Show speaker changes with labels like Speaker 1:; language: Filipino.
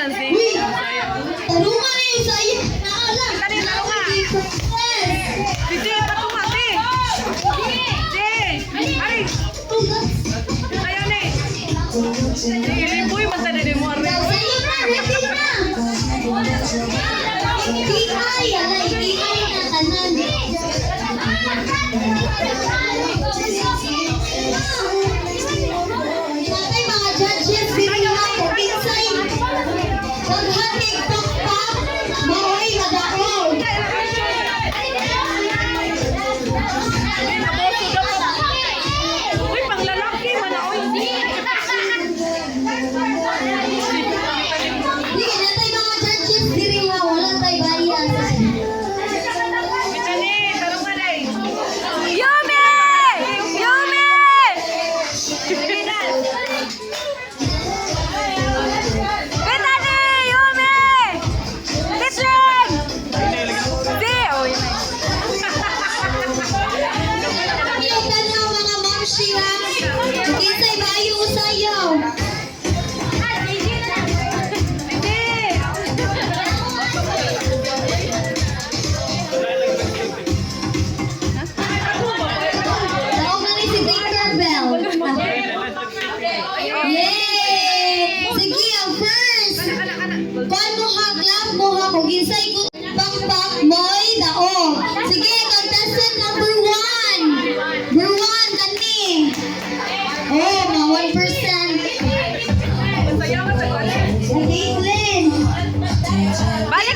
Speaker 1: Yan, si.
Speaker 2: Tarungan na yung sa'yo. Naalam.
Speaker 1: Dali, tarungan. Sige, patunga, si. Si. Ay. Ayan eh. Sige, liboy, matali mo.
Speaker 2: Sa'yo na, ready na. Ikay, alay, ikay na kanan. Natay mga judges, bigyan ako, insay. Paghatig pakpak, maoy madaog.
Speaker 1: Uy, pang lalaki, manaoy.
Speaker 2: Sige, natay mga judges, diri nga, wala tayo bayan.
Speaker 1: Mitani, tarungan eh.
Speaker 3: Yumi! Yumi! Betani! Yumi! Bitrin! Di! Oh, yun na.
Speaker 2: Ayaw ka na mga mamshi ha. Kisay bayo usayaw. Tawag na rin si Tinkerbell. Yay! Sige, ang first. Kuan mo ha, clap mo ha. Kung ginsay ko pakpak mo'y daog. Sige, contestant number 1. Number 1, kani. Oh, mga 1%.
Speaker 1: Sayawan sa kuwan.
Speaker 2: Caitlyn.
Speaker 3: Balik